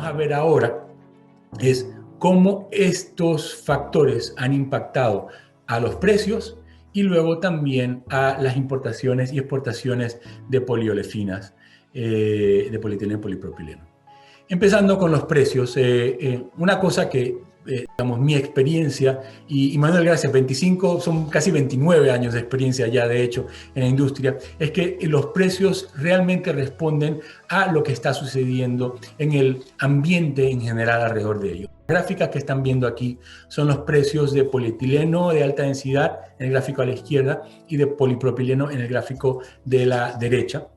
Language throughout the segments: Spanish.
vamos a ver ahora es cómo estos factores han impactado a los precios y luego también a las importaciones y exportaciones de poliolefinas, de polietileno y polipropileno. Empezando con los precios, una cosa que, digamos, mi experiencia, y Manuel, gracias, 25, son casi 29 años de experiencia ya, de hecho, en la industria, es que los precios realmente responden a lo que está sucediendo en el ambiente en general alrededor de ellos. Las gráficas que están viendo aquí son los precios de polietileno de alta densidad en el gráfico a la izquierda y de polipropileno en el gráfico de la derecha,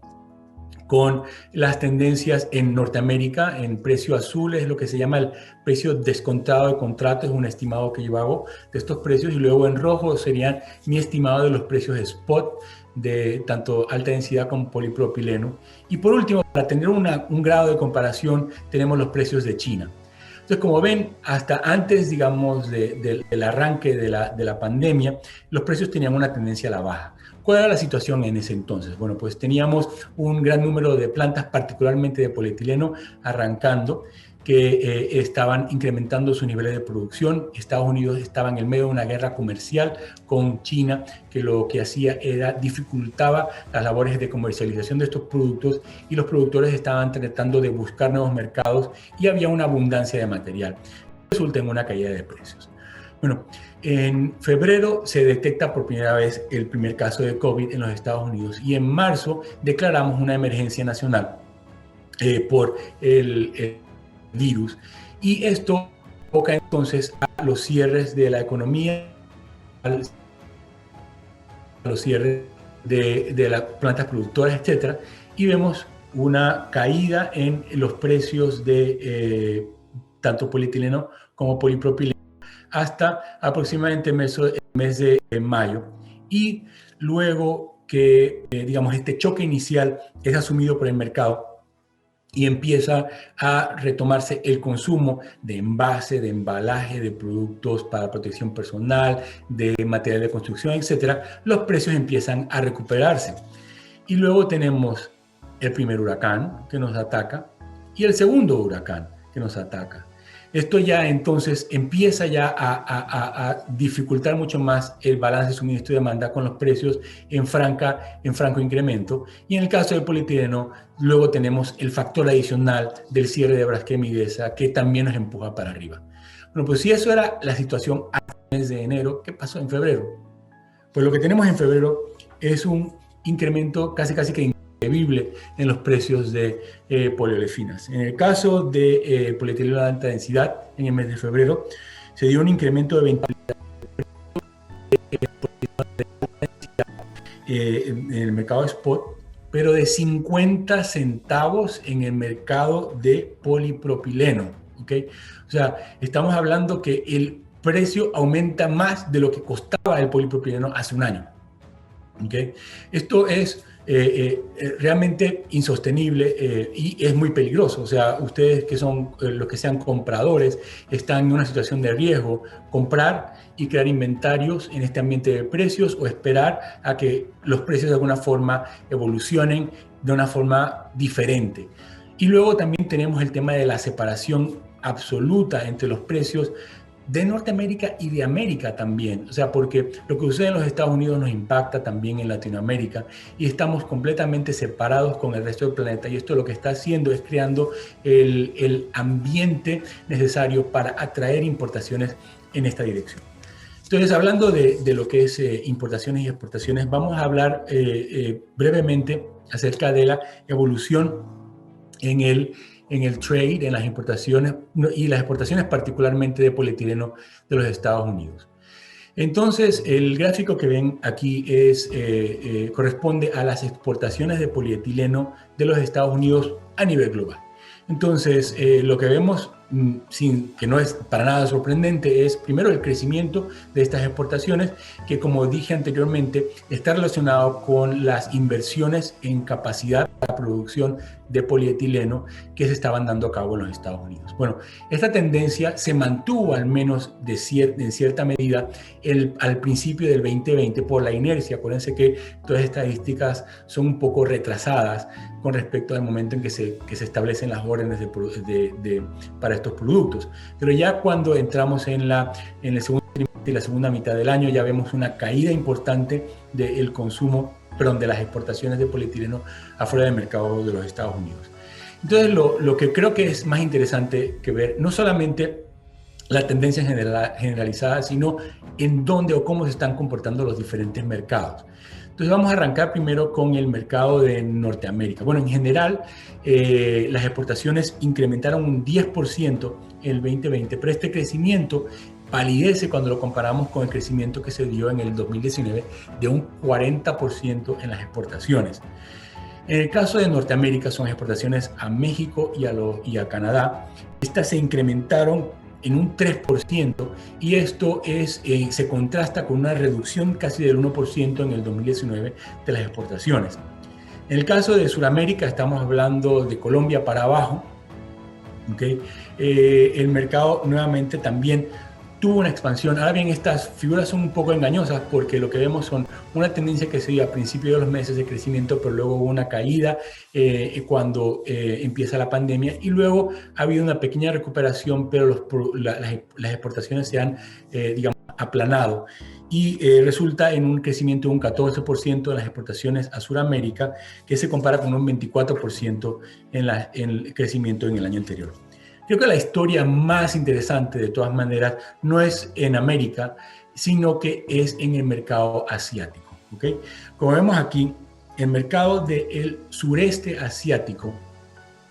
con las tendencias en Norteamérica. En precio azul es lo que se llama el precio descontado de contrato, es un estimado que yo hago de estos precios, y luego en rojo serían mi estimado de los precios de spot de tanto alta densidad como polipropileno. Y por último, para tener un grado de comparación, tenemos los precios de China. Entonces, como ven, hasta antes, digamos, del arranque de la pandemia, los precios tenían una tendencia a la baja. ¿Cuál era la situación en ese entonces? Bueno, pues teníamos un gran número de plantas, particularmente de polietileno, arrancando, que estaban incrementando sus niveles de producción. Estados Unidos estaba en el medio de una guerra comercial con China, que lo que hacía era dificultaba las labores de comercialización de estos productos, y los productores estaban tratando de buscar nuevos mercados y había una abundancia de material. Resulta en una caída de precios. Bueno, en febrero se detecta por primera vez el primer caso de COVID en los Estados Unidos, y en marzo declaramos una emergencia nacional por el virus, y esto provoca entonces a los cierres de la economía, a los cierres de las plantas productoras, etcétera, y vemos una caída en los precios de tanto polietileno como polipropileno hasta aproximadamente el mes de mayo, y luego que digamos este choque inicial es asumido por el mercado y empieza a retomarse el consumo de envase, de embalaje, de productos para protección personal, de material de construcción, etcétera, los precios empiezan a recuperarse. Y luego tenemos el primer huracán que nos ataca y el segundo huracán que nos ataca. Esto ya entonces empieza ya a dificultar mucho más el balance de suministro y demanda, con los precios en franco incremento. Y en el caso del polietileno, luego tenemos el factor adicional del cierre de Braskem Idesa, que también nos empuja para arriba. Bueno, pues si eso era la situación hasta el mes de enero, ¿qué pasó en febrero? Pues lo que tenemos en febrero es un incremento casi que increíble en los precios de poliolefinas. En el caso de polietileno de alta densidad, en el mes de febrero, se dio un incremento de 20% en el mercado spot, pero de 50 centavos en el mercado de polipropileno. ¿Okay? O sea, estamos hablando que el precio aumenta más de lo que costaba el polipropileno hace un año. ¿Okay? Esto es realmente insostenible y es muy peligroso. O sea, ustedes que son los que sean compradores están en una situación de riesgo: comprar y crear inventarios en este ambiente de precios, o esperar a que los precios de alguna forma evolucionen de una forma diferente. Y luego también tenemos el tema de la separación absoluta entre los precios de Norteamérica y de América también. O sea, porque lo que sucede en los Estados Unidos nos impacta también en Latinoamérica, y estamos completamente separados con el resto del planeta, y esto lo que está haciendo es creando el ambiente necesario para atraer importaciones en esta dirección. Entonces, hablando de lo que es importaciones y exportaciones, vamos a hablar brevemente acerca de la evolución en el trade, en las importaciones y las exportaciones, particularmente de polietileno de los Estados Unidos. Entonces, el gráfico que ven aquí corresponde a las exportaciones de polietileno de los Estados Unidos a nivel global. Entonces, lo que vemos que no es para nada sorprendente, es primero el crecimiento de estas exportaciones, que como dije anteriormente, está relacionado con las inversiones en capacidad de producción de polietileno que se estaban dando a cabo en los Estados Unidos. Bueno, esta tendencia se mantuvo al menos en cierta medida al principio del 2020 por la inercia. Acuérdense que todas estas estadísticas son un poco retrasadas con respecto al momento en que se establecen las órdenes para estos productos. Pero ya cuando entramos en el segundo trimestre y la segunda mitad del año, ya vemos una caída importante del consumo, de las exportaciones de polietileno afuera del mercado de los Estados Unidos. Entonces, lo que creo que es más interesante que ver, no solamente la tendencia generalizada, sino en dónde o cómo se están comportando los diferentes mercados. Entonces vamos a arrancar primero con el mercado de Norteamérica. Bueno, en general, las exportaciones incrementaron un 10% en el 2020, pero este crecimiento palidece cuando lo comparamos con el crecimiento que se dio en el 2019 de un 40% en las exportaciones. En el caso de Norteamérica son exportaciones a México y a Canadá. Estas se incrementaron en un 3% y esto se contrasta con una reducción casi del 1% en el 2019 de las exportaciones. En el caso de Sudamérica estamos hablando de Colombia para abajo, ¿okay? El mercado nuevamente también tuvo una expansión. Ahora bien, estas figuras son un poco engañosas porque lo que vemos son una tendencia que se dio a principios de los meses de crecimiento, pero luego hubo una caída cuando empieza la pandemia y luego ha habido una pequeña recuperación, pero las exportaciones se han, digamos, aplanado y resulta en un crecimiento de un 14% en las exportaciones a Sudamérica, que se compara con un 24% en el crecimiento en el año anterior. Creo que la historia más interesante, de todas maneras, no es en América, sino que es en el mercado asiático, ¿okay? Como vemos aquí, el mercado del sureste asiático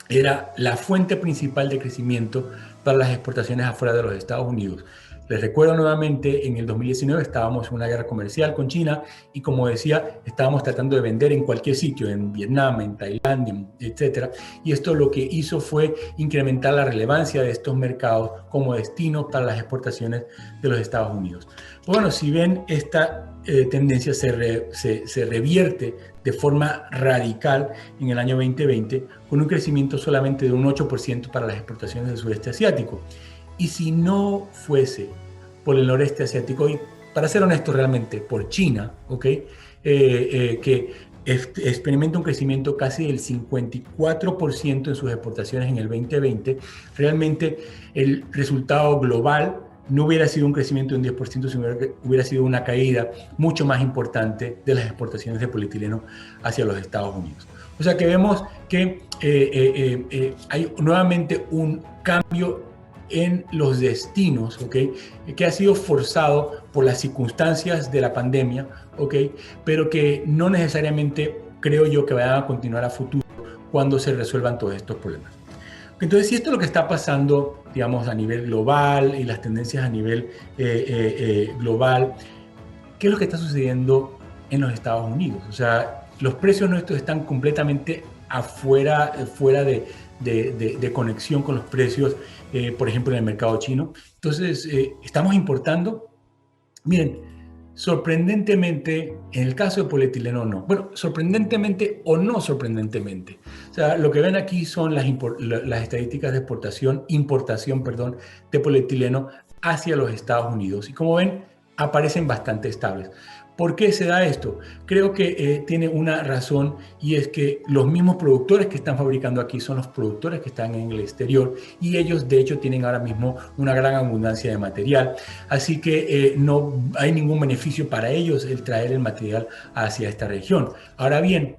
era la fuente principal de crecimiento para las exportaciones afuera de los Estados Unidos. Les recuerdo nuevamente, en el 2019 estábamos en una guerra comercial con China y, como decía, estábamos tratando de vender en cualquier sitio, en Vietnam, en Tailandia, etc. Y esto lo que hizo fue incrementar la relevancia de estos mercados como destino para las exportaciones de los Estados Unidos. Pues bueno, si ven, esta tendencia se revierte de forma radical en el año 2020 con un crecimiento solamente de un 8% para las exportaciones del sureste asiático. Y si no fuese por el noreste asiático, y para ser honesto realmente, por China, ¿okay? Que experimenta un crecimiento casi del 54% en sus exportaciones en el 2020, realmente el resultado global no hubiera sido un crecimiento de un 10%, sino hubiera sido una caída mucho más importante de las exportaciones de polietileno hacia los Estados Unidos. O sea que vemos que hay nuevamente un cambio en los destinos, ¿okay? Que ha sido forzado por las circunstancias de la pandemia, ¿okay? Pero que no necesariamente creo yo que vayan a continuar a futuro cuando se resuelvan todos estos problemas. Entonces, si esto es lo que está pasando, digamos, a nivel global y las tendencias a nivel global, ¿qué es lo que está sucediendo en los Estados Unidos? O sea, los precios nuestros están completamente fuera de conexión con los precios, por ejemplo, en el mercado chino. Entonces, estamos importando. Miren, sorprendentemente, en el caso de polietileno no. Bueno, sorprendentemente o no sorprendentemente. O sea, lo que ven aquí son las estadísticas de importación, de polietileno hacia los Estados Unidos. Y como ven, aparecen bastante estables. ¿Por qué se da esto? Creo que tiene una razón, y es que los mismos productores que están fabricando aquí son los productores que están en el exterior, y ellos de hecho tienen ahora mismo una gran abundancia de material, así que no hay ningún beneficio para ellos el traer el material hacia esta región. Ahora bien,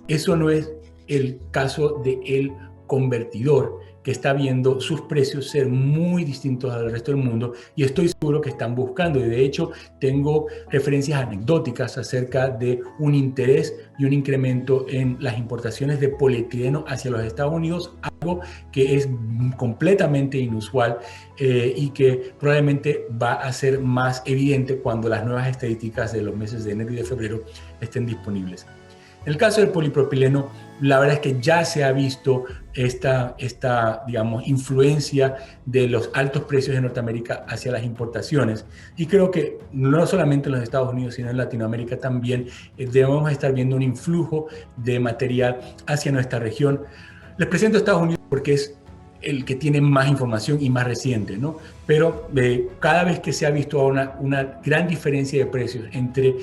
eso no es el caso del convertidor, que está viendo sus precios ser muy distintos al resto del mundo, y estoy seguro que están buscando, y de hecho tengo referencias anecdóticas acerca de un interés y un incremento en las importaciones de polietileno hacia los Estados Unidos, algo que es completamente inusual y que probablemente va a ser más evidente cuando las nuevas estadísticas de los meses de enero y de febrero estén disponibles. En el caso del polipropileno, la verdad es que ya se ha visto esta digamos, influencia de los altos precios de Norteamérica hacia las importaciones. Y creo que no solamente en los Estados Unidos, sino en Latinoamérica también debemos estar viendo un influjo de material hacia nuestra región. Les presento a Estados Unidos porque es el que tiene más información y más reciente, ¿no? Pero cada vez que se ha visto una gran diferencia de precios entre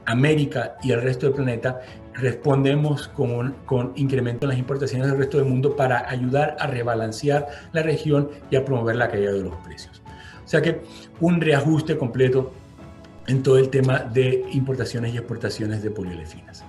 América y el resto del planeta, respondemos con incremento en las importaciones del resto del mundo para ayudar a rebalancear la región y a promover la caída de los precios. O sea que un reajuste completo en todo el tema de importaciones y exportaciones de poliolefinas.